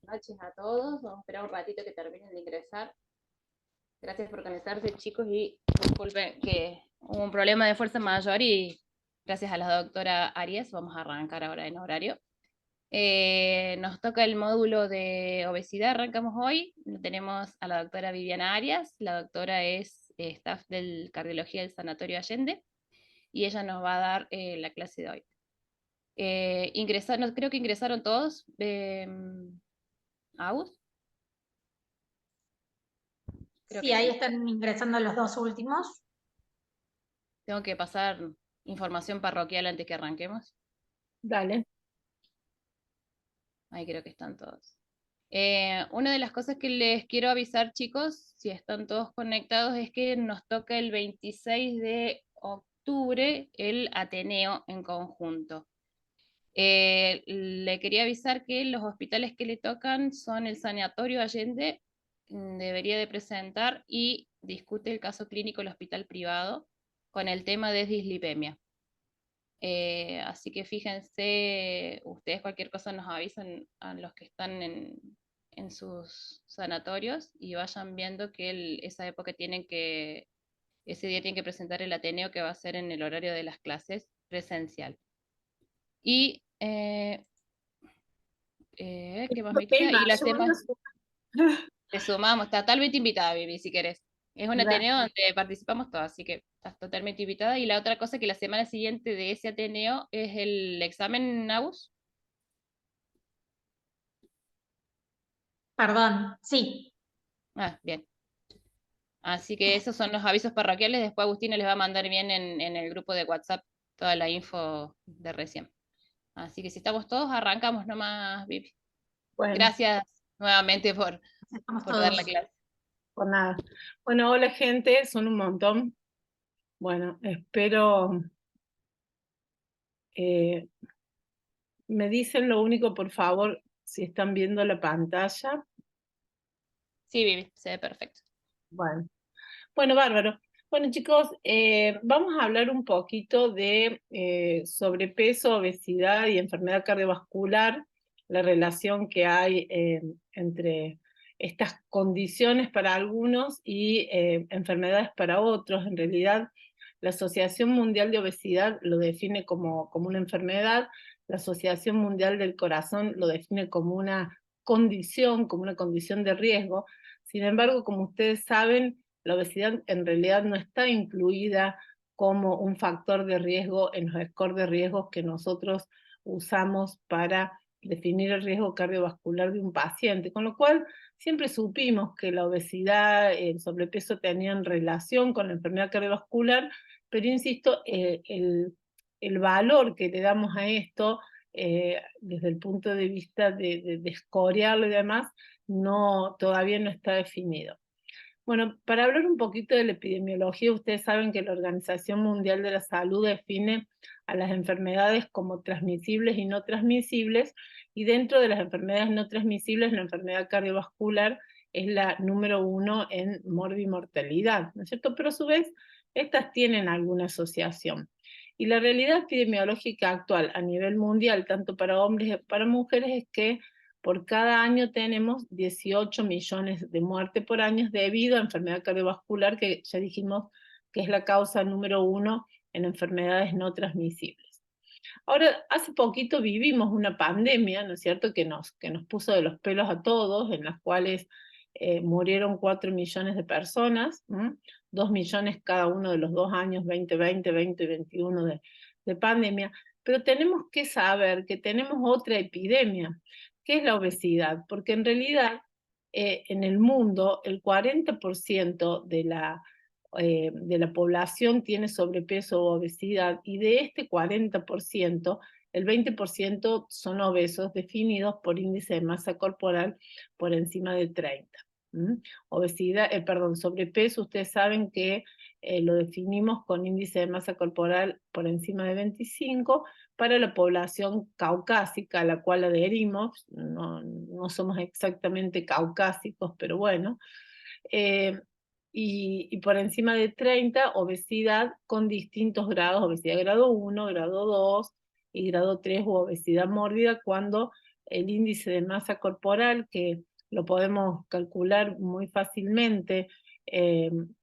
noches a todos. Vamos a esperar un ratito que terminen de ingresar. Gracias por conectarse, chicos, y disculpen que hubo un problema de fuerza mayor y gracias a la doctora Arias vamos a arrancar ahora en horario. Nos toca el módulo de obesidad, arrancamos hoy. Tenemos a la doctora Viviana Arias, la doctora es staff de cardiología del Sanatorio Allende y ella nos va a dar la clase de hoy. Creo que ingresaron todos. ¿Aus? Creo Sí, que ahí sí. están ingresando los dos últimos. Tengo que pasar información parroquial antes que arranquemos. Dale. Ahí creo que están todos. Una de las cosas que les quiero avisar, chicos, si están todos conectados, es que nos toca el 26 de octubre el Ateneo en conjunto. Le quería avisar que los hospitales que le tocan son el Sanatorio Allende, debería de presentar y discute el caso clínico del hospital privado con el tema de dislipemia. Así que fíjense, ustedes cualquier cosa nos avisan a los que están en sus sanatorios y vayan viendo que esa época ese día tienen que presentar el Ateneo que va a ser en el horario de las clases presencial. Y ¿qué más me queda? Y Tema, la yo voy a semana, sumar. te sumamos, estás totalmente invitada, Vivi, si querés. Es un Ateneo Gracias. donde participamos todos, así que estás totalmente invitada. Y la otra cosa que la semana siguiente de ese Ateneo es el examen NAUS. Perdón, sí. Ah, bien. Así que esos son los avisos parroquiales. Después Agustina les va a mandar bien en el grupo de WhatsApp toda la info de recién. Así que si estamos todos, arrancamos nomás, Vivi. Bueno, Gracias nuevamente Estamos por dar la todos. clase. por nada. Bueno, hola gente, son un montón. Bueno, espero, eh, me dicen lo único, por favor, si están viendo la pantalla. Sí, Vivi, se ve perfecto. Bueno, bueno, bárbaro. Bueno, chicos, vamos a hablar un poquito de sobrepeso, obesidad y enfermedad cardiovascular, la relación que hay entre estas condiciones para algunos y enfermedades para otros. En realidad, la Asociación Mundial de Obesidad lo define como una enfermedad, la Asociación Mundial del Corazón lo define como una condición de riesgo. Sin embargo, como ustedes saben, la obesidad en realidad no está incluida como un factor de riesgo en los scores de riesgos que nosotros usamos para definir el riesgo cardiovascular de un paciente, con lo cual siempre supimos que la obesidad, el sobrepeso tenían relación con la enfermedad cardiovascular, pero insisto, el valor que le damos a esto desde el punto de vista de escorearlo y demás, todavía no está definido. Bueno, para hablar un poquito de la epidemiología, ustedes saben que la Organización Mundial de la Salud define a las enfermedades como transmisibles y no transmisibles, y dentro de las enfermedades no transmisibles, la enfermedad cardiovascular es la número 1 en morbimortalidad, ¿no es cierto? Pero a su vez, estas tienen alguna asociación. Y la realidad epidemiológica actual a nivel mundial, tanto para hombres como para mujeres, es que por cada año tenemos 18 millones de muertes por año debido a enfermedad cardiovascular, que ya dijimos que es la causa número 1 en enfermedades no transmisibles. Ahora, hace poquito vivimos una pandemia, ¿no es cierto?, que nos puso de los pelos a todos, en las cuales murieron 4 millones de personas, 2 millones cada uno de los 2 años, 2020, 2021 de pandemia, pero tenemos que saber que tenemos otra epidemia, que es la obesidad, porque en realidad en el mundo el 40% de la población tiene sobrepeso o obesidad, y de este 40%, el 20% son obesos definidos por índice de masa corporal por encima de 30. Obesidad, sobrepeso, ustedes saben que lo definimos con índice de masa corporal por encima de 25 para la población caucásica a la cual adherimos, no somos exactamente caucásicos, pero bueno, y por encima de 30, obesidad con distintos grados, obesidad grado 1, grado 2 y grado 3 u obesidad mórbida, cuando el índice de masa corporal, que lo podemos calcular muy fácilmente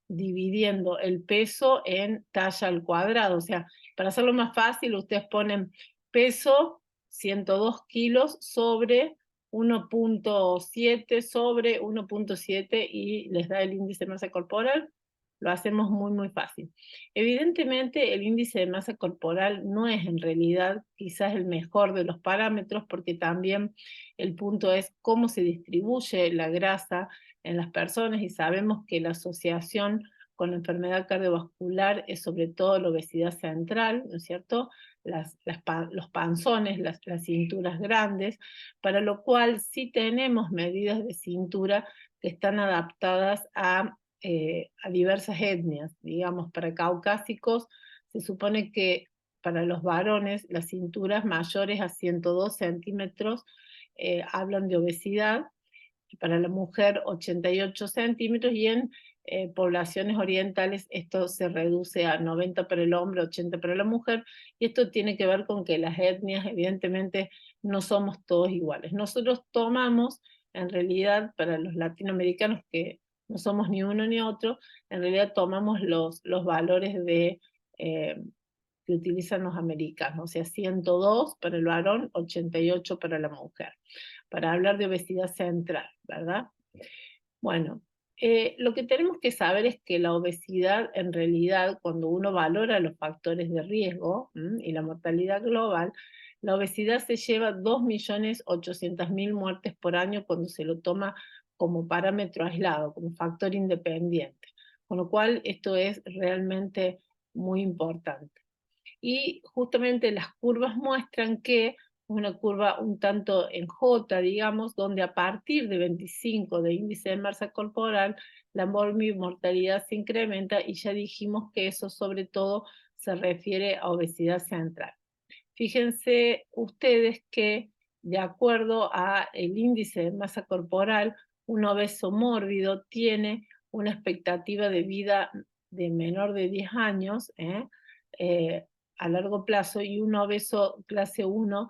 dividiendo el peso en talla al cuadrado. O sea, para hacerlo más fácil, ustedes ponen peso 102 kilos sobre 1.7 sobre 1.7 y les da el índice de masa corporal. Lo hacemos muy, muy fácil. Evidentemente, el índice de masa corporal no es en realidad quizás el mejor de los parámetros, porque también el punto es cómo se distribuye la grasa en las personas, y sabemos que la asociación con la enfermedad cardiovascular es sobre todo la obesidad central, ¿no es cierto? Los panzones, las cinturas grandes, para lo cual sí tenemos medidas de cintura que están adaptadas a diversas etnias. Digamos, para caucásicos se supone que para los varones las cinturas mayores a 102 centímetros hablan de obesidad, y para la mujer 88 centímetros, y en poblaciones orientales esto se reduce a 90 para el hombre, 80 para la mujer, y esto tiene que ver con que las etnias evidentemente no somos todos iguales. Nosotros tomamos, en realidad, para los latinoamericanos, que no somos ni uno ni otro, en realidad tomamos los valores que utilizan los americanos, o sea, 102 para el varón, 88 para la mujer, para hablar de obesidad central, ¿verdad? Bueno, lo que tenemos que saber es que la obesidad, en realidad, cuando uno valora los factores de riesgo y la mortalidad global, la obesidad se lleva 2.800.000 muertes por año cuando se lo toma como parámetro aislado, como factor independiente. Con lo cual, esto es realmente muy importante. Y justamente las curvas muestran que una curva un tanto en J, digamos, donde a partir de 25 de índice de masa corporal, la mortalidad se incrementa, y ya dijimos que eso sobre todo se refiere a obesidad central. Fíjense ustedes que de acuerdo a el índice de masa corporal, un obeso mórbido tiene una expectativa de vida de menor de 10 años, a largo plazo, y un obeso clase 1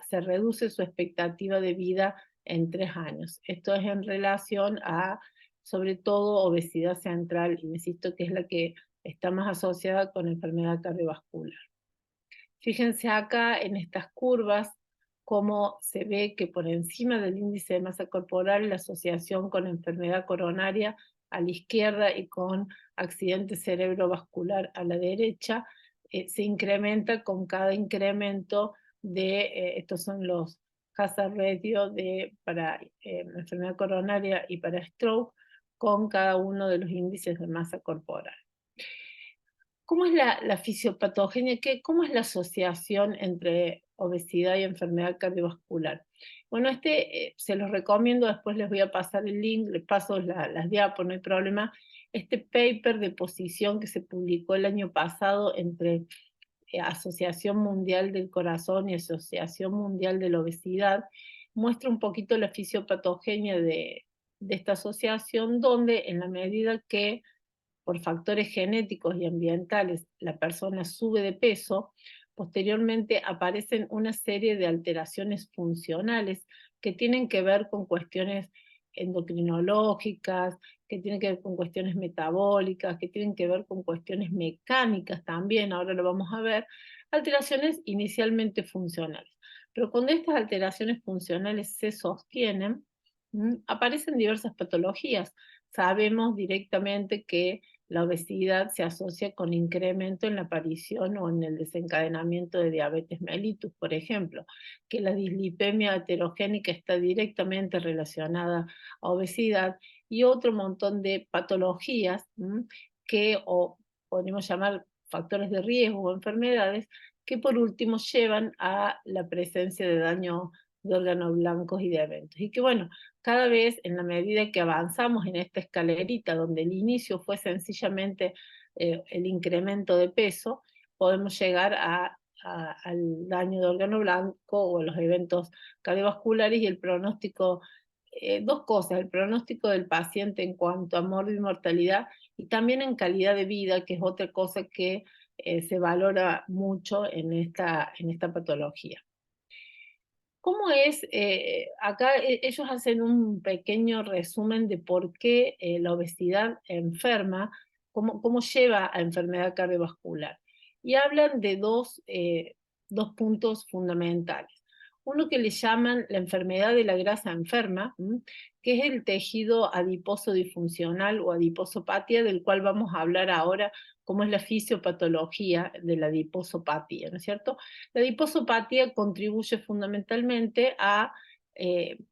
se reduce su expectativa de vida en 3 años. Esto es en relación a, sobre todo, obesidad central, y insisto que es la que está más asociada con enfermedad cardiovascular. Fíjense acá en estas curvas cómo se ve que por encima del índice de masa corporal la asociación con enfermedad coronaria a la izquierda y con accidente cerebrovascular a la derecha se incrementa con cada incremento de, estos son los hazard ratio para enfermedad coronaria y para stroke, con cada uno de los índices de masa corporal. ¿Cómo es la fisiopatogenia? ¿Cómo es la asociación entre obesidad y enfermedad cardiovascular? Bueno, se los recomiendo, después les voy a pasar el link, les paso las diapos, no hay problema. Este paper de posición que se publicó el año pasado entre Asociación Mundial del Corazón y Asociación Mundial de la Obesidad muestra un poquito la fisiopatogenia de esta asociación, donde en la medida que por factores genéticos y ambientales la persona sube de peso, posteriormente aparecen una serie de alteraciones funcionales que tienen que ver con cuestiones endocrinológicas, que tienen que ver con cuestiones metabólicas, que tienen que ver con cuestiones mecánicas también, ahora lo vamos a ver, alteraciones inicialmente funcionales. Pero cuando estas alteraciones funcionales se sostienen, aparecen diversas patologías. Sabemos directamente que la obesidad se asocia con incremento en la aparición o en el desencadenamiento de diabetes mellitus, por ejemplo, que la dislipemia heterogénica está directamente relacionada a obesidad, y otro montón de patologías que podemos llamar factores de riesgo o enfermedades, que por último llevan a la presencia de daño de órganos blancos y de eventos. Y que bueno, cada vez en la medida que avanzamos en esta escalerita, donde el inicio fue sencillamente el incremento de peso, podemos llegar al daño de órgano blanco o a los eventos cardiovasculares, y el pronóstico, dos cosas, el pronóstico del paciente en cuanto a mortalidad y también en calidad de vida, que es otra cosa que se valora mucho en esta patología. ¿Cómo es? Acá ellos hacen un pequeño resumen de por qué la obesidad enferma, cómo lleva a enfermedad cardiovascular. Y hablan de dos puntos fundamentales. Uno que le llaman la enfermedad de la grasa enferma, que es el tejido adiposo disfuncional o adiposopatía, del cual vamos a hablar ahora, cómo es la fisiopatología de la adiposopatía, ¿no es cierto? La adiposopatía contribuye fundamentalmente a,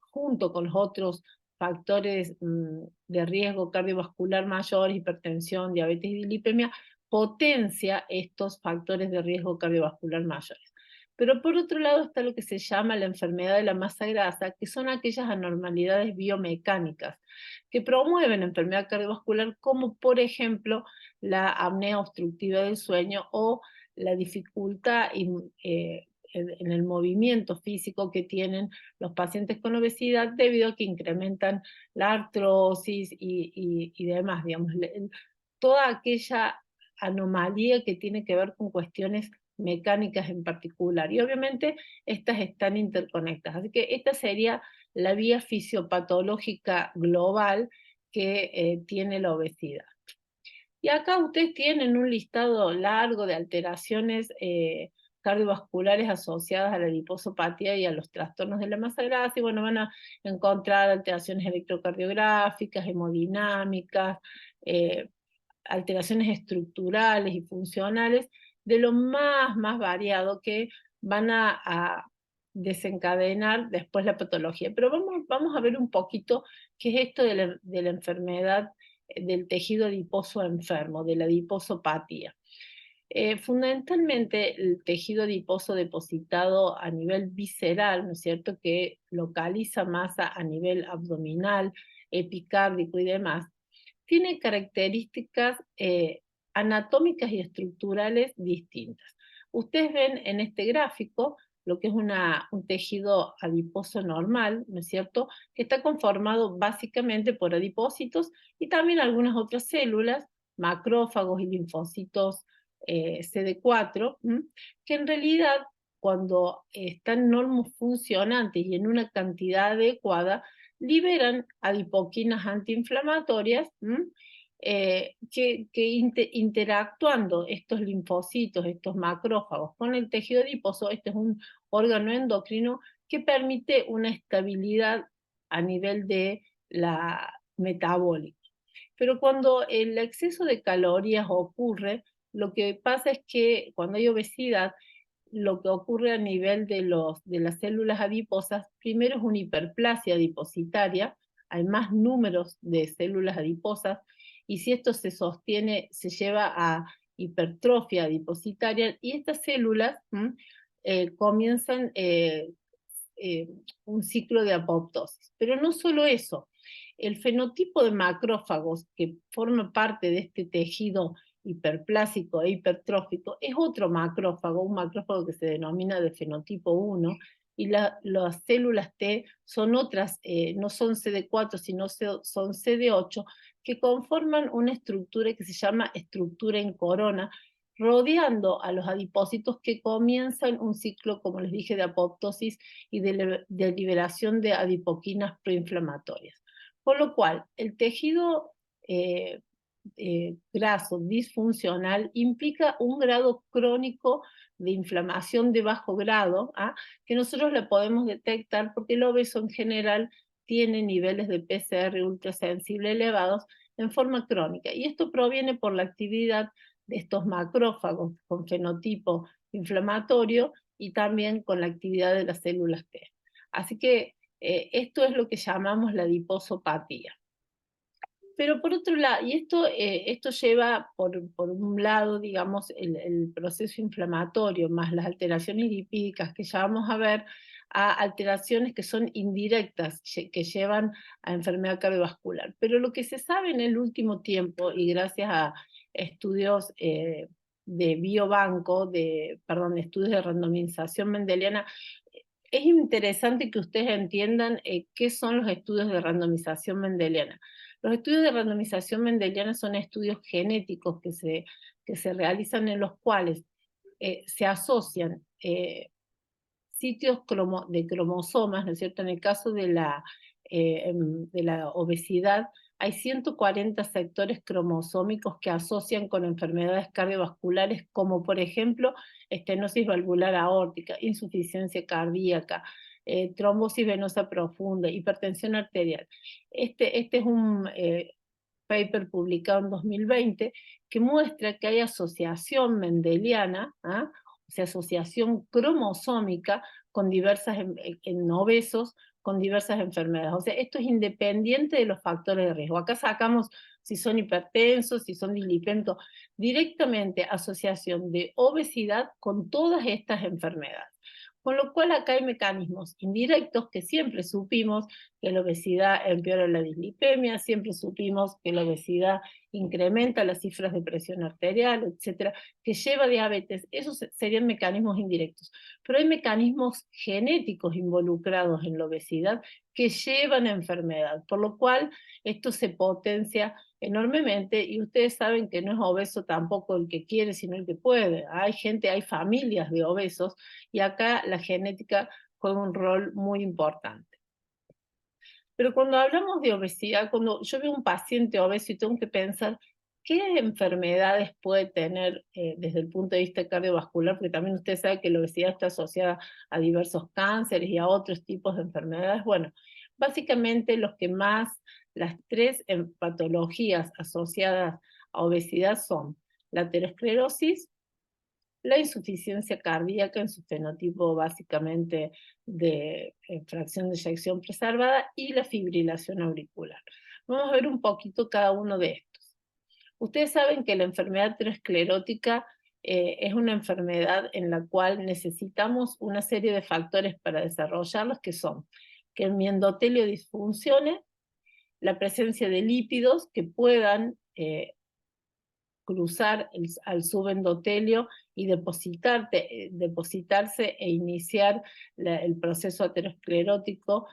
junto con los otros factores de riesgo cardiovascular mayor, hipertensión, diabetes y dislipemia, potencia estos factores de riesgo cardiovascular mayores. Pero por otro lado está lo que se llama la enfermedad de la masa grasa, que son aquellas anormalidades biomecánicas que promueven enfermedad cardiovascular, como por ejemplo la apnea obstructiva del sueño o la dificultad en el movimiento físico que tienen los pacientes con obesidad debido a que incrementan la artrosis y demás, digamos, toda aquella anomalía que tiene que ver con cuestiones mecánicas en particular. Y obviamente estas están interconectadas. Así que esta sería la vía fisiopatológica global que tiene la obesidad. Y acá ustedes tienen un listado largo de alteraciones cardiovasculares asociadas a la adiposopatía y a los trastornos de la masa grasa, y bueno, van a encontrar alteraciones electrocardiográficas, hemodinámicas, alteraciones estructurales y funcionales, de lo más variado que van a desencadenar después la patología. Pero vamos a ver un poquito qué es esto de la enfermedad del tejido adiposo enfermo, de la adiposopatía. Fundamentalmente el tejido adiposo depositado a nivel visceral, ¿no es cierto?, que localiza masa a nivel abdominal, epicárdico y demás, tiene características anatómicas y estructurales distintas. Ustedes ven en este gráfico lo que es un tejido adiposo normal, ¿no es cierto?, que está conformado básicamente por adipócitos y también algunas otras células, macrófagos y linfocitos CD4, que en realidad cuando están normofuncionantes y en una cantidad adecuada, liberan adipoquinas antiinflamatorias que interactuando estos linfocitos, estos macrófagos con el tejido adiposo, este es un órgano endocrino que permite una estabilidad a nivel de la metabólica. Pero cuando el exceso de calorías ocurre, lo que pasa es que cuando hay obesidad, lo que ocurre a nivel de las células adiposas, primero es una hiperplasia adipositaria, hay más números de células adiposas, y si esto se sostiene, se lleva a hipertrofia adipositaria, y estas células comienzan un ciclo de apoptosis. Pero no solo eso, el fenotipo de macrófagos que forma parte de este tejido hiperplásico e hipertrófico es otro macrófago, un macrófago que se denomina de fenotipo 1, y las células T son otras, no son CD4, sino son CD8, que conforman una estructura que se llama estructura en corona, rodeando a los adipócitos que comienzan un ciclo, como les dije, de apoptosis y de liberación de adipoquinas proinflamatorias. Por lo cual, el tejido graso disfuncional implica un grado crónico de inflamación de bajo grado, que nosotros la podemos detectar porque el obeso en general tiene niveles de PCR ultrasensible elevados en forma crónica, y esto proviene por la actividad de estos macrófagos con fenotipo inflamatorio y también con la actividad de las células T. Así que esto es lo que llamamos la adiposopatía. Pero por otro lado, y esto lleva por un lado, digamos, el proceso inflamatorio más las alteraciones lipídicas que ya vamos a ver, a alteraciones que son indirectas, que llevan a enfermedad cardiovascular. Pero lo que se sabe en el último tiempo, y gracias a estudios de biobanco, estudios de randomización mendeliana, es interesante que ustedes entiendan qué son los estudios de randomización mendeliana. Los estudios de randomización mendeliana son estudios genéticos que se realizan en los cuales se asocian sitios de cromosomas, ¿no es cierto? En el caso de la obesidad, hay 140 sectores cromosómicos que asocian con enfermedades cardiovasculares, como por ejemplo, estenosis valvular aórtica, insuficiencia cardíaca, trombosis venosa profunda, hipertensión arterial. Este es un paper publicado en 2020 que muestra que hay asociación mendeliana, ¿ah? O sea, asociación cromosómica con diversas en obesos con diversas enfermedades. O sea, esto es independiente de los factores de riesgo. Acá sacamos si son hipertensos, si son dislipémicos, directamente asociación de obesidad con todas estas enfermedades. Con lo cual acá hay mecanismos indirectos que siempre supimos que la obesidad empeora la dislipemia, siempre supimos que la obesidad incrementa las cifras de presión arterial, etcétera, que lleva a diabetes. Esos serían mecanismos indirectos. Pero hay mecanismos genéticos involucrados en la obesidad que llevan a enfermedad, por lo cual esto se potencia enormemente, y ustedes saben que no es obeso tampoco el que quiere, sino el que puede. Hay gente, hay familias de obesos, y acá la genética juega un rol muy importante. Pero cuando hablamos de obesidad, cuando yo veo un paciente obeso y tengo que pensar qué enfermedades puede tener desde el punto de vista cardiovascular, porque también usted sabe que la obesidad está asociada a diversos cánceres y a otros tipos de enfermedades. Bueno, básicamente las tres patologías asociadas a obesidad son la aterosclerosis, la insuficiencia cardíaca en su fenotipo básicamente de fracción de eyección preservada, y la fibrilación auricular. Vamos a ver un poquito cada uno de estos. Ustedes saben que la enfermedad aterosclerótica es una enfermedad en la cual necesitamos una serie de factores para desarrollarlos, que son que el endotelio disfuncione, la presencia de lípidos que puedan cruzar al subendotelio y depositarse e iniciar el proceso aterosclerótico,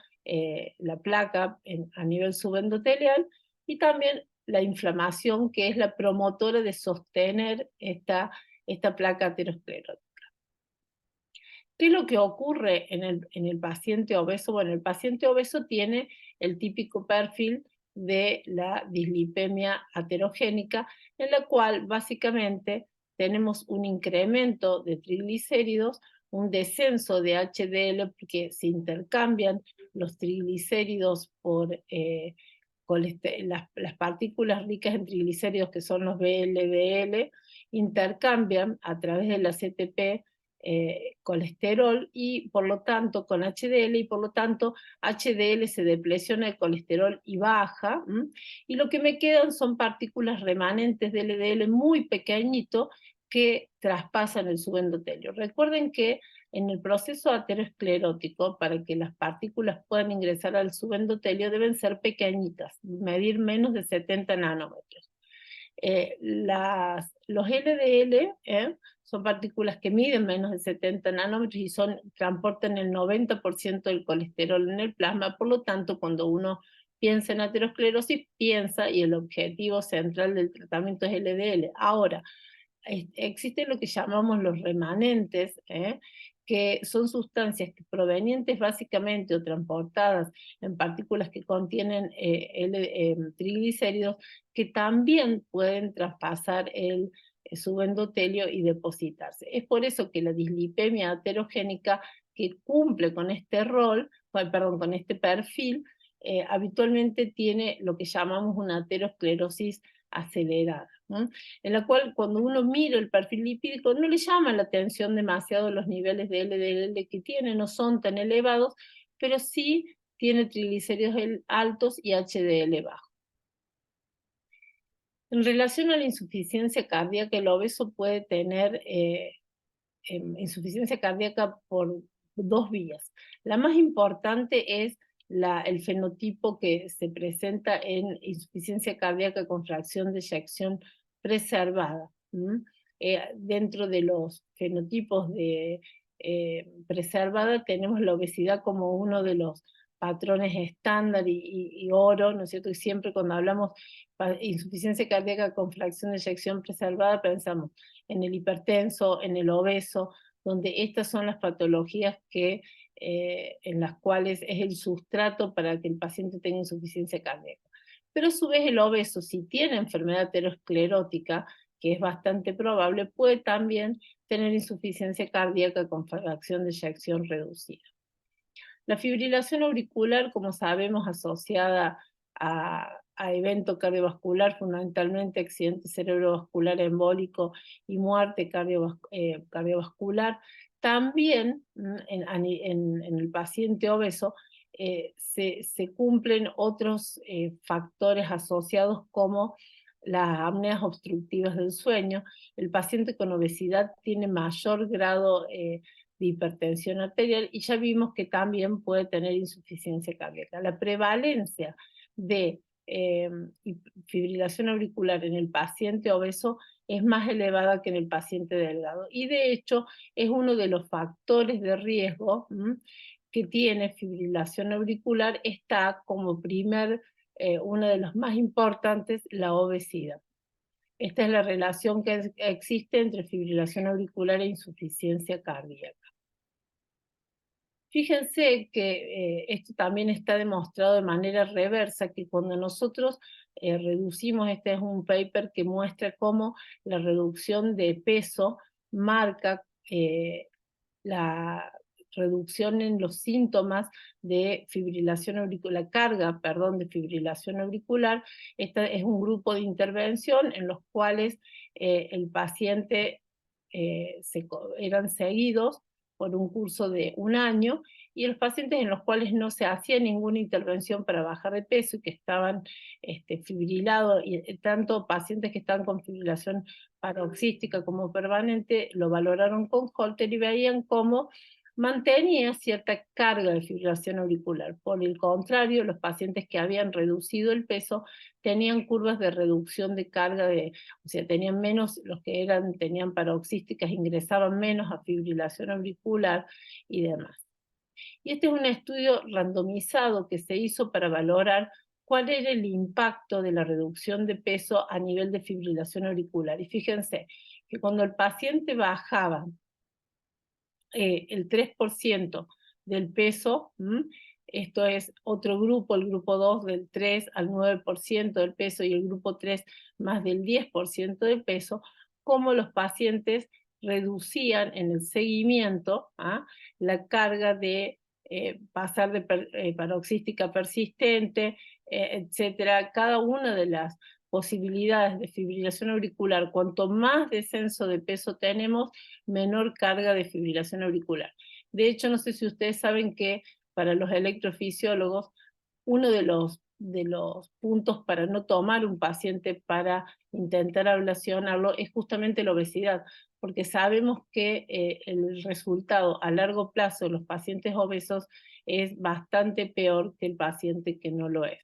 la placa a nivel subendotelial, y también la inflamación, que es la promotora de sostener esta placa aterosclerótica. ¿Qué es lo que ocurre en el paciente obeso? Bueno, el paciente obeso tiene el típico perfil de la dislipemia aterogénica, en la cual básicamente tenemos un incremento de triglicéridos, un descenso de HDL, porque se intercambian los triglicéridos por las partículas ricas en triglicéridos, que son los VLDL, intercambian a través de la CTP colesterol, y por lo tanto con HDL, y por lo tanto HDL se depresiona el colesterol y baja, y lo que me quedan son partículas remanentes de LDL muy pequeñito que traspasan el subendotelio. Recuerden que en el proceso aterosclerótico, para que las partículas puedan ingresar al subendotelio, deben ser pequeñitas, medir menos de 70 nanómetros. Los LDL son partículas que miden menos de 70 nanómetros y transportan el 90% del colesterol en el plasma. Por lo tanto, cuando uno piensa en aterosclerosis, piensa, y el objetivo central del tratamiento es LDL. Ahora, existen lo que llamamos los remanentes, que son sustancias provenientes básicamente o transportadas en partículas que contienen triglicéridos, que también pueden traspasar el subendotelio y depositarse. Es por eso que la dislipemia aterogénica, que cumple con este rol, con este perfil, habitualmente tiene lo que llamamos una aterosclerosis acelerada, en la cual cuando uno mira el perfil lipídico no le llama la atención demasiado los niveles de LDL que tiene, no son tan elevados, pero sí tiene triglicéridos altos y HDL bajo. En relación a la insuficiencia cardíaca, el obeso puede tener insuficiencia cardíaca por dos vías. La más importante es el fenotipo que se presenta en insuficiencia cardíaca con fracción de eyección preservada. Dentro de los fenotipos de preservada tenemos la obesidad como uno de los patrones estándar y oro, ¿no es cierto? Y siempre cuando hablamos de insuficiencia cardíaca con fracción de eyección preservada pensamos en el hipertenso, en el obeso, donde estas son las patologías en las cuales es el sustrato para que el paciente tenga insuficiencia cardíaca. Pero a su vez el obeso, si tiene enfermedad aterosclerótica, que es bastante probable, puede también tener insuficiencia cardíaca con fracción de eyección reducida. La fibrilación auricular, como sabemos, asociada a evento cardiovascular, fundamentalmente accidente cerebrovascular embólico y muerte cardiovascular, también en el paciente obeso se cumplen otros factores asociados como las apneas obstructivas del sueño. El paciente con obesidad tiene mayor grado de hipertensión arterial y ya vimos que también puede tener insuficiencia cardíaca. La prevalencia de fibrilación auricular en el paciente obeso es más elevada que en el paciente delgado, y de hecho es uno de los factores de riesgo que tiene fibrilación auricular. Está como uno de los más importantes, la obesidad. Esta es la relación que existe entre fibrilación auricular e insuficiencia cardíaca. Fíjense que esto también está demostrado de manera reversa, que cuando nosotros reducimos, este es un paper que muestra cómo la reducción de peso marca la reducción en los síntomas de fibrilación auricular, la carga, perdón, de fibrilación auricular. Este es un grupo de intervención en los cuales el paciente eran seguidos por un curso de 1 año, y los pacientes en los cuales no se hacía ninguna intervención para bajar de peso y que estaban fibrilados, y tanto pacientes que estaban con fibrilación paroxística como permanente, lo valoraron con Holter y veían cómo mantenía cierta carga de fibrilación auricular. Por el contrario, los pacientes que habían reducido el peso tenían curvas de reducción de carga, o sea, tenían menos, los que tenían paroxísticas ingresaban menos a fibrilación auricular y demás. Y este es un estudio randomizado que se hizo para valorar cuál era el impacto de la reducción de peso a nivel de fibrilación auricular. Y fíjense que cuando el paciente bajaba el 3% del peso, esto es otro grupo, el grupo 2 del 3 al 9% del peso y el grupo 3 más del 10% del peso, cómo los pacientes reducían en el seguimiento la carga de pasar de paroxística persistente, etcétera. Cada una de las posibilidades de fibrilación auricular, cuanto más descenso de peso tenemos, menor carga de fibrilación auricular. De hecho, no sé si ustedes saben que para los electrofisiólogos, uno de los puntos para no tomar un paciente para intentar ablacionarlo es justamente la obesidad, porque sabemos que el resultado a largo plazo de los pacientes obesos es bastante peor que el paciente que no lo es.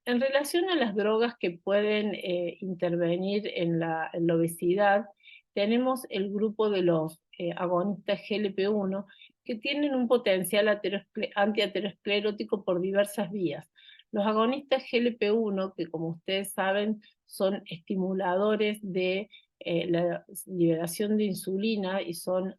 En relación a las drogas que pueden intervenir en la obesidad, tenemos el grupo de los agonistas GLP-1, que tienen un potencial antiaterosclerótico por diversas vías. Los agonistas GLP-1, que como ustedes saben son estimuladores de la liberación de insulina y son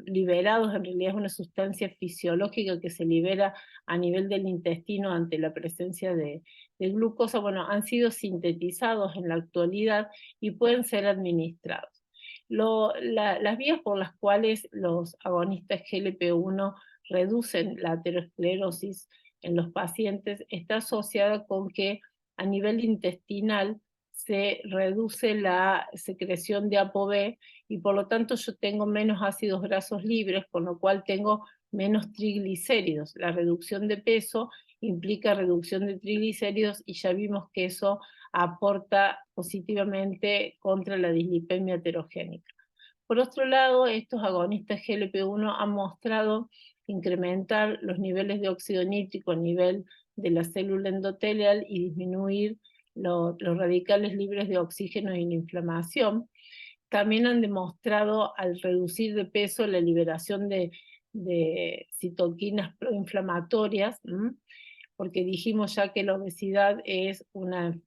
liberados, en realidad es una sustancia fisiológica que se libera a nivel del intestino ante la presencia de glucosa, bueno, han sido sintetizados en la actualidad y pueden ser administrados. Las vías por las cuales los agonistas GLP-1 reducen la aterosclerosis en los pacientes está asociada con que a nivel intestinal se reduce la secreción de ApoB y por lo tanto yo tengo menos ácidos grasos libres, con lo cual tengo menos triglicéridos. La reducción de peso implica reducción de triglicéridos y ya vimos que eso aporta positivamente contra la dislipemia heterogénica. Por otro lado, estos agonistas GLP-1 han mostrado incrementar los niveles de óxido nítrico a nivel de la célula endotelial y disminuir los radicales libres de oxígeno y la inflamación. También han demostrado al reducir de peso la liberación de citoquinas proinflamatorias, porque dijimos ya que la obesidad es una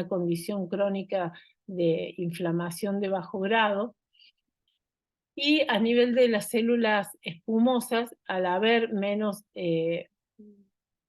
condición crónica de inflamación de bajo grado, Y a nivel de las células espumosas, al haber menos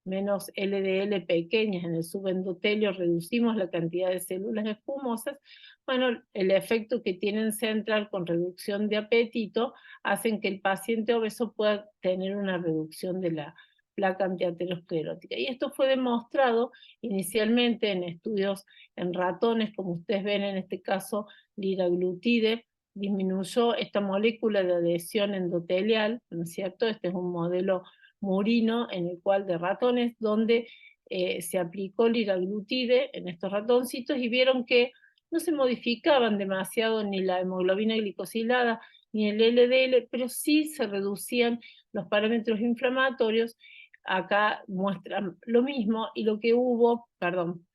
LDL pequeñas en el subendotelio, reducimos la cantidad de células espumosas. Bueno, el efecto que tienen central con reducción de apetito hacen que el paciente obeso pueda tener una reducción de la placa antiaterosclerótica. Y esto fue demostrado inicialmente en estudios en ratones, como ustedes ven en este caso, liraglutide disminuyó esta molécula de adhesión endotelial, ¿no es cierto? Este es un modelo murino en el cual de ratones, donde se aplicó liraglutide en estos ratoncitos y vieron que no se modificaban demasiado ni la hemoglobina glicosilada ni el LDL, pero sí se reducían los parámetros inflamatorios. Acá muestran lo mismo, y lo que hubo, perdón,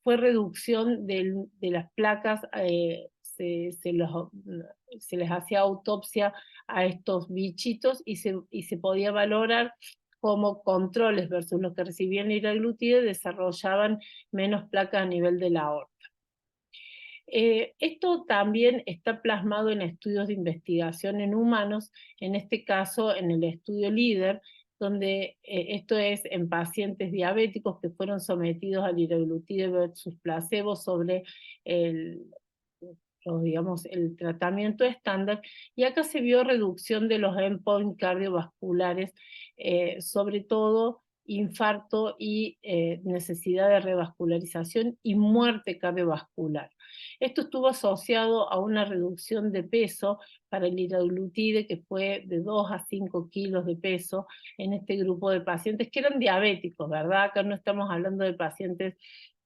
fue reducción de las placas, se les hacía autopsia a estos bichitos y se podía valorar como controles versus los que recibían liraglutide desarrollaban menos placas a nivel de la aorta. Esto también está plasmado en estudios de investigación en humanos, en este caso en el estudio LEADER, donde esto es en pacientes diabéticos que fueron sometidos a liraglutide versus placebo sobre digamos, el tratamiento estándar, y acá se vio reducción de los endpoints cardiovasculares, sobre todo infarto y necesidad de revascularización y muerte cardiovascular. Esto estuvo asociado a una reducción de peso para el liraglutide que fue de 2 a 5 kilos de peso en este grupo de pacientes que eran diabéticos, ¿verdad? Acá no estamos hablando de pacientes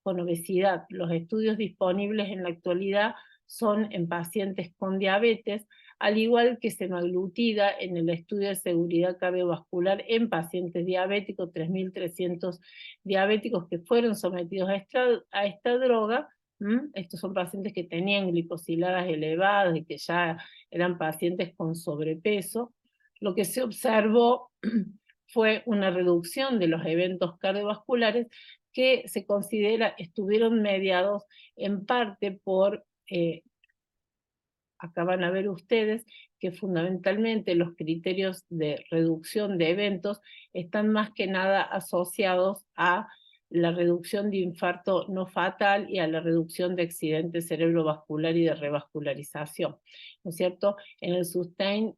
con obesidad. Los estudios disponibles en la actualidad son en pacientes con diabetes, al igual que semaglutida en el estudio de seguridad cardiovascular en pacientes diabéticos, 3.300 diabéticos que fueron sometidos a esta droga. Estos son pacientes que tenían glicosiladas elevadas y que ya eran pacientes con sobrepeso. Lo que se observó fue una reducción de los eventos cardiovasculares que se considera estuvieron mediados en parte por acá van a ver ustedes que fundamentalmente los criterios de reducción de eventos están más que nada asociados a la reducción de infarto no fatal y a la reducción de accidente cerebrovascular y de revascularización, ¿no es cierto? En el SUSTAIN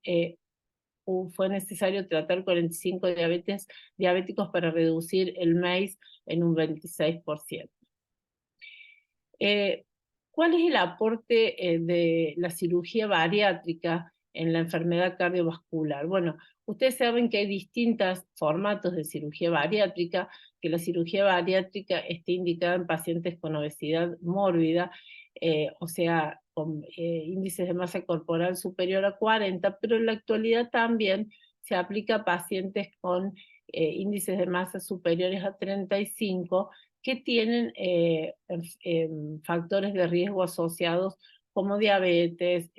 fue necesario tratar 45 diabéticos para reducir el MACE en un 26%. ¿Cuál es el aporte de la cirugía bariátrica en la enfermedad cardiovascular? Bueno, ustedes saben que hay distintos formatos de cirugía bariátrica, que la cirugía bariátrica está indicada en pacientes con obesidad mórbida, o sea, con índices de masa corporal superior a 40, pero en la actualidad también se aplica a pacientes con índices de masa superiores a 35, que tienen factores de riesgo asociados como diabetes,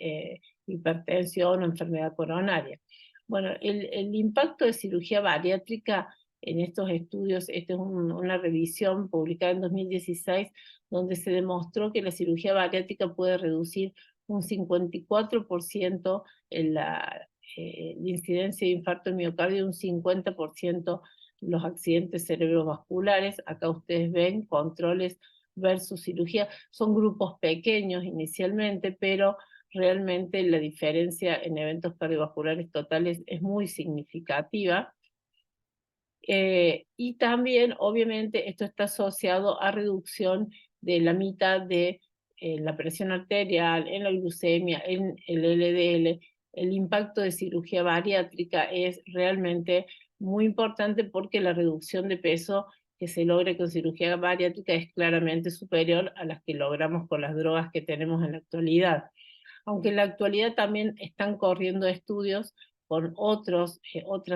hipertensión o enfermedad coronaria. Bueno, el impacto de cirugía bariátrica en estos estudios, esta es una revisión publicada en 2016, donde se demostró que la cirugía bariátrica puede reducir un 54% la incidencia de infarto de miocardio, un 50% los accidentes cerebrovasculares. Acá ustedes ven controles versus cirugía. Son grupos pequeños inicialmente, pero realmente la diferencia en eventos cardiovasculares totales es muy significativa. Y también, obviamente, esto está asociado a reducción de la mitad de la presión arterial, en la glucemia, en el LDL. El impacto de cirugía bariátrica es realmente muy importante porque la reducción de peso que se logra con cirugía bariátrica es claramente superior a las que logramos con las drogas que tenemos en la actualidad. Aunque en la actualidad también están corriendo estudios con otras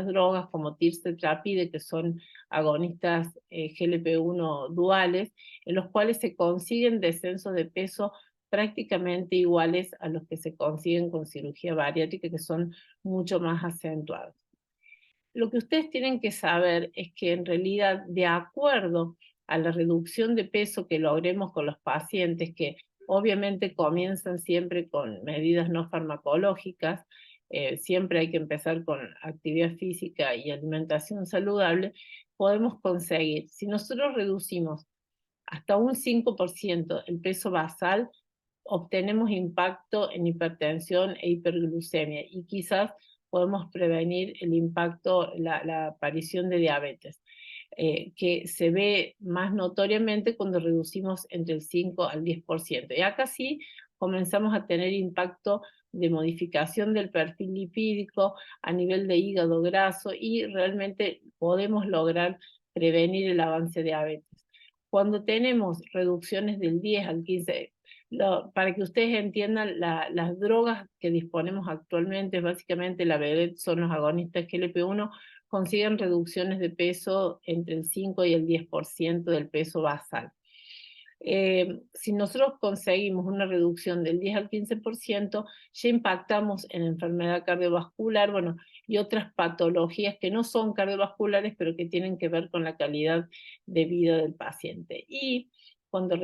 drogas como tircetrapide, que son agonistas GLP-1 duales, en los cuales se consiguen descensos de peso prácticamente iguales a los que se consiguen con cirugía bariátrica, que son mucho más acentuados. Lo que ustedes tienen que saber es que en realidad, de acuerdo a la reducción de peso que logremos con los pacientes, que obviamente comienzan siempre con medidas no farmacológicas, siempre hay que empezar con actividad física y alimentación saludable, podemos conseguir, si nosotros reducimos hasta un 5% el peso basal, obtenemos impacto en hipertensión e hiperglucemia y quizás podemos prevenir el impacto, la aparición de diabetes, que se ve más notoriamente cuando reducimos entre el 5 al 10%. Y acá sí comenzamos a tener impacto de modificación del perfil lipídico a nivel de hígado graso y realmente podemos lograr prevenir el avance de diabetes. Cuando tenemos reducciones del 10 al 15%, para que ustedes entiendan, las drogas que disponemos actualmente, básicamente la vedette son los agonistas GLP-1, consiguen reducciones de peso entre el 5 y el 10% del peso basal. Si nosotros conseguimos una reducción del 10 al 15%, ya impactamos en enfermedad cardiovascular, bueno, y otras patologías que no son cardiovasculares, pero que tienen que ver con la calidad de vida del paciente. Y cuando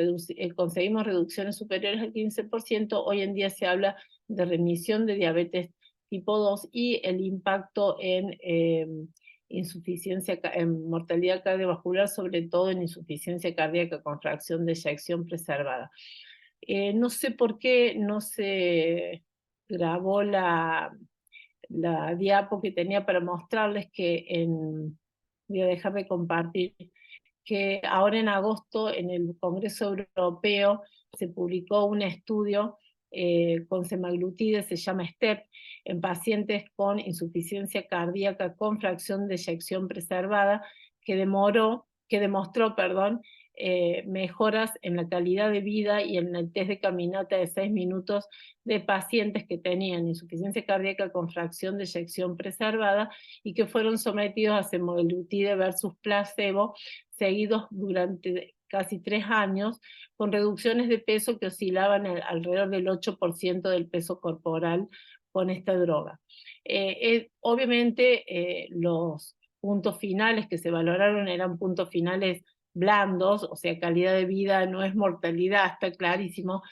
conseguimos reducciones superiores al 15%, hoy en día se habla de remisión de diabetes tipo 2 y el impacto en insuficiencia, en mortalidad cardiovascular, sobre todo en insuficiencia cardíaca con fracción de eyección preservada. No sé por qué no se grabó la diapo que tenía para mostrarles que voy a dejar de compartir, que ahora en agosto en el Congreso Europeo se publicó un estudio con semaglutide, se llama STEP, en pacientes con insuficiencia cardíaca con fracción de eyección preservada, que demostró, mejoras en la calidad de vida y en el test de caminata de 6 minutos de pacientes que tenían insuficiencia cardíaca con fracción de eyección preservada y que fueron sometidos a semaglutide versus placebo, seguidos durante casi 3 años, con reducciones de peso que oscilaban alrededor del 8% del peso corporal con esta droga. Obviamente los puntos finales que se valoraron eran puntos finales blandos, o sea, calidad de vida no es mortalidad, está clarísimo,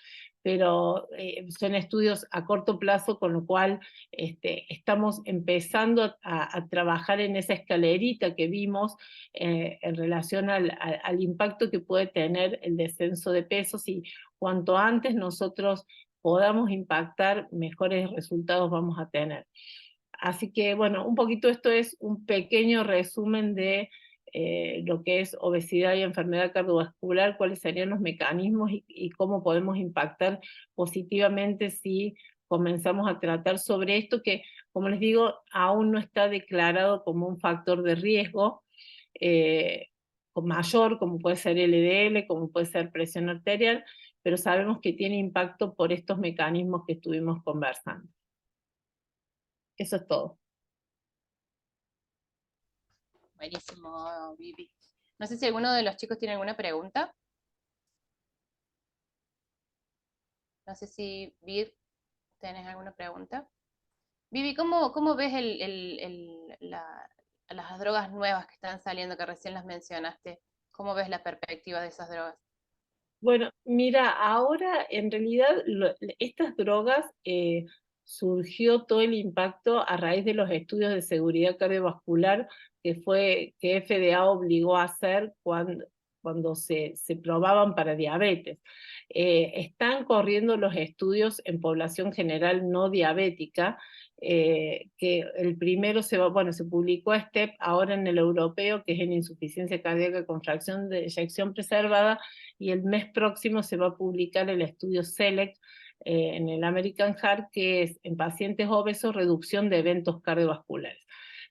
pero son estudios a corto plazo, con lo cual estamos empezando a trabajar en esa escalerita que vimos en relación al impacto que puede tener el descenso de pesos, y cuanto antes nosotros podamos impactar, mejores resultados vamos a tener. Así que, bueno, un poquito esto es un pequeño resumen de lo que es obesidad y enfermedad cardiovascular, cuáles serían los mecanismos y cómo podemos impactar positivamente si comenzamos a tratar sobre esto, que, como les digo, aún no está declarado como un factor de riesgo mayor, como puede ser LDL, como puede ser presión arterial, pero sabemos que tiene impacto por estos mecanismos que estuvimos conversando. Eso es todo. Buenísimo, Vivi. No sé si alguno de los chicos tiene alguna pregunta. No sé si, Vir, tenés alguna pregunta. Vivi, ¿cómo ves las drogas nuevas que están saliendo, que recién las mencionaste? ¿Cómo ves la perspectiva de esas drogas? Bueno, mira, ahora en realidad estas drogas surgió todo el impacto a raíz de los estudios de seguridad cardiovascular que FDA obligó a hacer cuando se probaban para diabetes. Están corriendo los estudios en población general no diabética, que el primero se publicó STEP ahora en el europeo, que es en insuficiencia cardíaca con fracción de eyección preservada, y el mes próximo se va a publicar el estudio SELECT en el American Heart, que es en pacientes obesos reducción de eventos cardiovasculares,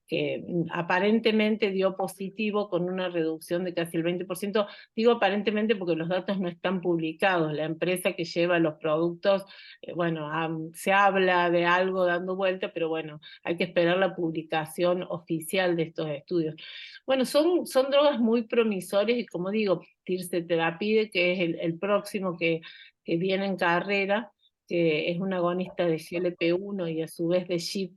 que aparentemente dio positivo con una reducción de casi el 20%. Digo aparentemente porque los datos no están publicados. La empresa que lleva los productos, se habla de algo dando vuelta, pero bueno, hay que esperar la publicación oficial de estos estudios. Bueno, son drogas muy promisorias y, como digo, tircetrapide, que es el próximo que viene en carrera, que es un agonista de GLP-1 y a su vez de GIP,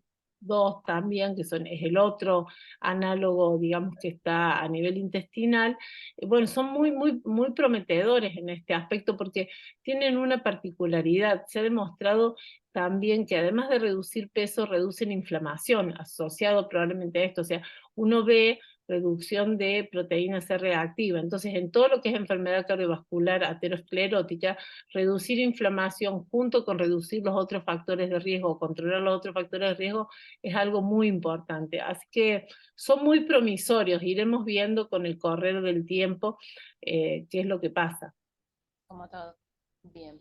2 también, que es el otro análogo, digamos, que está a nivel intestinal. Bueno, son muy prometedores en este aspecto porque tienen una particularidad. Se ha demostrado también que además de reducir peso, reducen inflamación, asociado probablemente a esto. O sea, uno ve reducción de proteína C reactiva. Entonces, en todo lo que es enfermedad cardiovascular aterosclerótica, reducir inflamación junto con reducir los otros factores de riesgo, controlar los otros factores de riesgo, es algo muy importante. Así que son muy promisorios, iremos viendo con el correr del tiempo qué es lo que pasa. Como todo. Bien.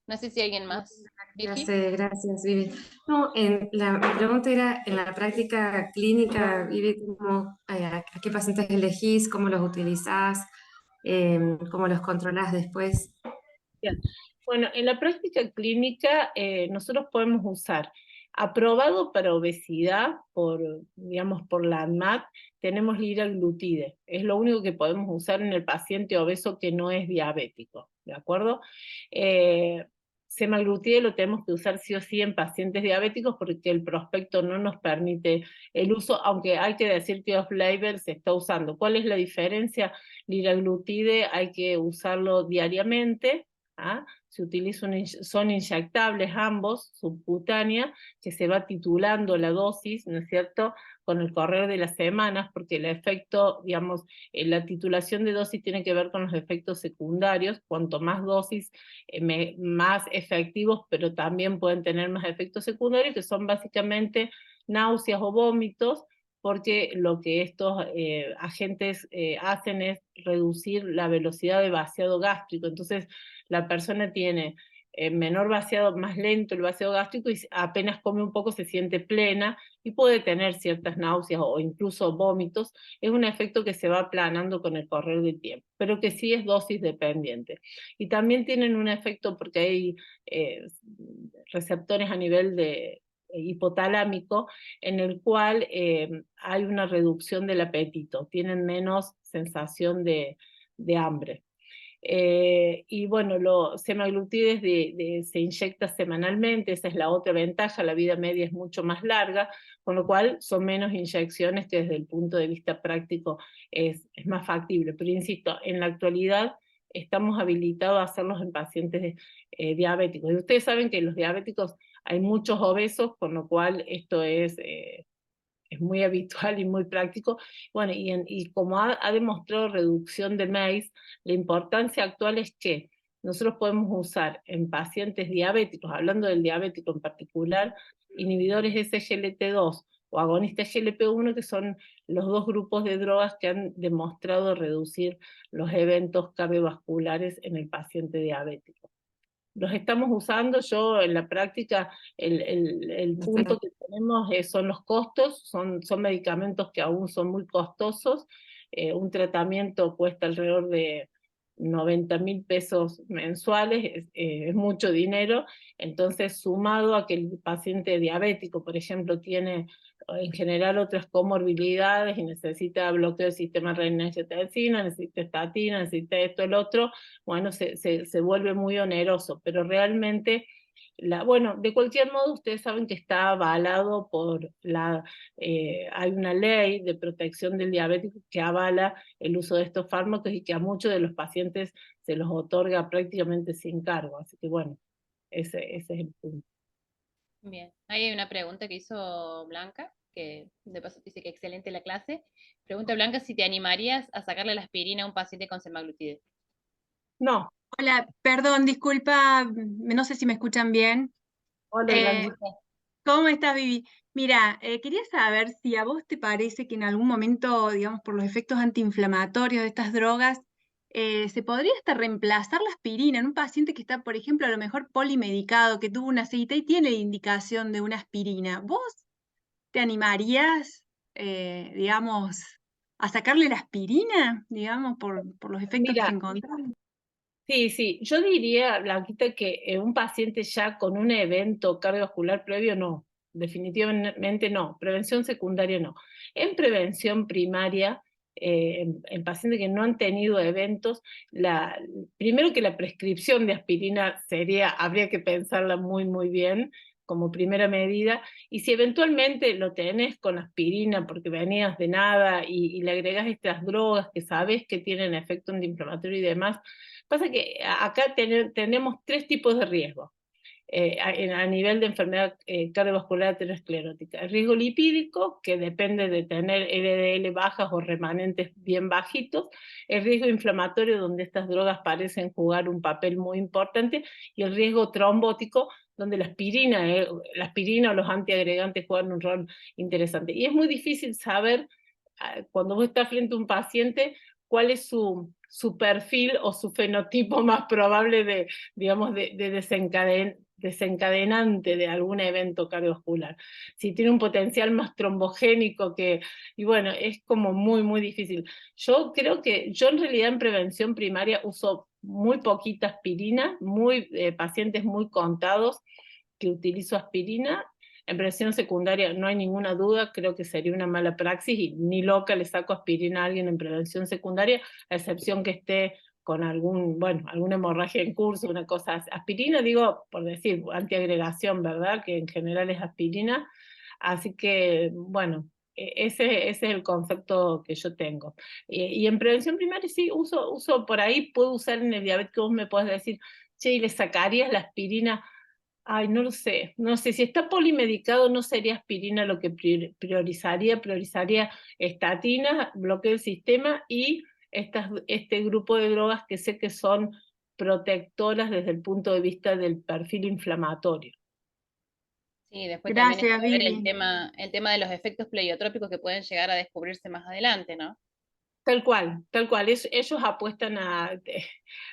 No sé si alguien más. Virgi. Gracias, Vivi. No, mi pregunta era, en la práctica clínica, Vivi, ¿a qué pacientes elegís? ¿Cómo los utilizás? ¿Cómo los controlás después? Bien. Bueno, en la práctica clínica nosotros podemos usar, aprobado para obesidad digamos, por la ANMAT, tenemos liraglutide. Es lo único que podemos usar en el paciente obeso que no es diabético, ¿de acuerdo? Semaglutide lo tenemos que usar sí o sí en pacientes diabéticos porque el prospecto no nos permite el uso, aunque hay que decir que off-label se está usando. ¿Cuál es la diferencia? Liraglutide hay que usarlo diariamente. ¿Ah? Son inyectables ambos, subcutánea, que se va titulando la dosis, ¿no es cierto?, con el correr de las semanas, porque el efecto, digamos, la titulación de dosis tiene que ver con los efectos secundarios. Cuanto más dosis, más efectivos, pero también pueden tener más efectos secundarios, que son básicamente náuseas o vómitos, porque lo que estos agentes hacen es reducir la velocidad de vaciado gástrico. Entonces, la persona tiene menor vaciado, más lento el vaciado gástrico, y apenas come un poco se siente plena y puede tener ciertas náuseas o incluso vómitos. Es un efecto que se va aplanando con el correr del tiempo, pero que sí es dosis dependiente. Y también tienen un efecto porque hay receptores a nivel de hipotalámico, en el cual hay una reducción del apetito, tienen menos sensación de hambre. Y bueno, semaglutide se inyecta semanalmente, esa es la otra ventaja, la vida media es mucho más larga, con lo cual son menos inyecciones que desde el punto de vista práctico es más factible. Pero insisto, en la actualidad estamos habilitados a hacerlos en pacientes diabéticos. Y ustedes saben que en los diabéticos hay muchos obesos, con lo cual esto es muy habitual y muy práctico. Bueno, y como ha demostrado reducción de MACE, la importancia actual es que nosotros podemos usar en pacientes diabéticos, hablando del diabético en particular, inhibidores SGLT2 o agonistas GLP-1, que son los dos grupos de drogas que han demostrado reducir los eventos cardiovasculares en el paciente diabético. Los estamos usando. Yo en la práctica el punto que tenemos son los costos, son medicamentos que aún son muy costosos. Un tratamiento cuesta alrededor de 90.000 pesos mensuales, es mucho dinero. Entonces, sumado a que el paciente diabético, por ejemplo, tiene en general otras comorbilidades y necesita bloqueo del sistema renina-angiotensina, necesita estatina, necesita esto, el otro, bueno, se vuelve muy oneroso, pero realmente, bueno, de cualquier modo ustedes saben que está avalado por hay una ley de protección del diabético que avala el uso de estos fármacos y que a muchos de los pacientes se los otorga prácticamente sin cargo, así que bueno, ese es el punto. Bien, ahí hay una pregunta que hizo Blanca, que de paso dice que excelente la clase. Pregunta Blanca si te animarías a sacarle la aspirina a un paciente con semaglutide. No. Hola, perdón, disculpa, no sé si me escuchan bien. Hola, Blanquita. ¿Cómo estás, Vivi? Mira, quería saber si a vos te parece que en algún momento, digamos, por los efectos antiinflamatorios de estas drogas, se podría hasta reemplazar la aspirina en un paciente que está, por ejemplo, a lo mejor polimedicado, que tuvo una cita y tiene la indicación de una aspirina. ¿Vos te animarías, digamos, a sacarle la aspirina, digamos, por los efectos que se encontraron? Sí, yo diría, Blanquita, que un paciente ya con un evento cardiovascular previo no, definitivamente no, prevención secundaria no. En prevención primaria, en pacientes que no han tenido eventos, primero que la prescripción de aspirina habría que pensarla muy bien, como primera medida, y si eventualmente lo tenés con aspirina porque venías de nada y le agregas estas drogas que sabes que tienen efecto antiinflamatorio y demás, pasa que acá tenemos 3 tipos de riesgo. A nivel de enfermedad cardiovascular aterosclerótica. El riesgo lipídico, que depende de tener LDL bajas o remanentes bien bajitos, el riesgo inflamatorio, donde estas drogas parecen jugar un papel muy importante, y el riesgo trombótico, donde la aspirina o los antiagregantes juegan un rol interesante. Y es muy difícil saber, cuando vos estás frente a un paciente, cuál es su perfil o su fenotipo más probable de, digamos, de desencadenante de algún evento cardiovascular. Si tiene un potencial más trombogénico y bueno, es como muy, muy difícil. Yo creo que yo en realidad en prevención primaria uso muy poquita aspirina, pacientes muy contados que utilizo aspirina. En prevención secundaria no hay ninguna duda, creo que sería una mala praxis y ni loca le saco aspirina a alguien en prevención secundaria, a excepción que esté con alguna hemorragia en curso, una cosa. Aspirina, digo, por decir, antiagregación, ¿verdad? Que en general es aspirina. Así que, bueno, ese es el concepto que yo tengo. Y en prevención primaria sí, uso por ahí, puedo usar en el diabético, vos me podés decir, che, ¿y le sacarías la aspirina? Ay, no lo sé, no sé, si está polimedicado no sería aspirina lo que priorizaría estatina, bloqueo del sistema y este grupo de drogas que sé que son protectoras desde el punto de vista del perfil inflamatorio. Sí, después también Gracias, está ver Vivi. el tema de los efectos pleiotrópicos que pueden llegar a descubrirse más adelante, ¿no? Tal cual. Ellos apuestan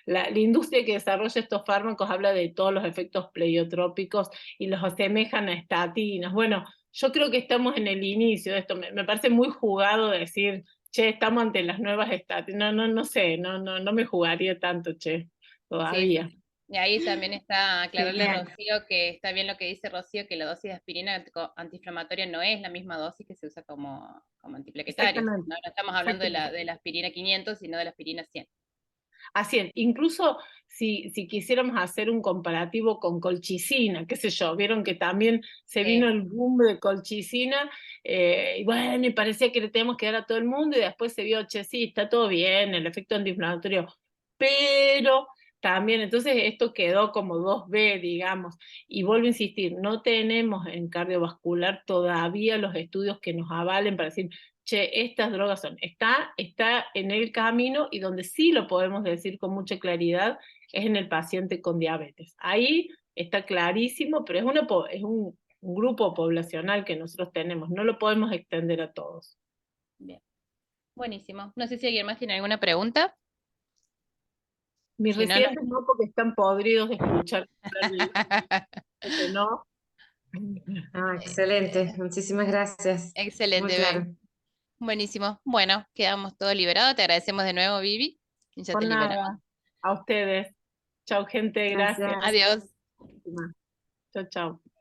la industria que desarrolla estos fármacos habla de todos los efectos pleiotrópicos y los asemejan a estatinas. Bueno, yo creo que estamos en el inicio de esto. Me parece muy jugado decir, che, estamos ante las nuevas estatinas. No sé, no me jugaría tanto, che, todavía. Sí. Y ahí también está aclararle a Genial. Rocío que está bien lo que dice Rocío, que la dosis de aspirina antiinflamatoria no es la misma dosis que se usa como antiplaquetario. Exactamente. No estamos hablando de Exactamente. la aspirina 500, sino de la aspirina 100. Así es, incluso si quisiéramos hacer un comparativo con colchicina, qué sé yo, vieron que también se vino el boom de colchicina, y bueno, y parecía que le teníamos que dar a todo el mundo, y después se vio, che, sí, está todo bien, el efecto antiinflamatorio, pero también, entonces esto quedó como 2B, digamos, y vuelvo a insistir, no tenemos en cardiovascular todavía los estudios que nos avalen para decir, che, estas drogas son, está en el camino y donde sí lo podemos decir con mucha claridad es en el paciente con diabetes. Ahí está clarísimo, pero es un grupo poblacional que nosotros tenemos, no lo podemos extender a todos. Bien. Buenísimo. No sé si alguien más tiene alguna pregunta. Mis Si no, residentes no, porque están podridos de escuchar. Que no. Ah, excelente, muchísimas gracias. Muy Excelente, claro. Ben. Buenísimo. Bueno, quedamos todo liberado. Te agradecemos de nuevo, Vivi. Y ya Por te liberamos. nada, a ustedes. Chao, gente, gracias. Gracias. Adiós. Chao, chao.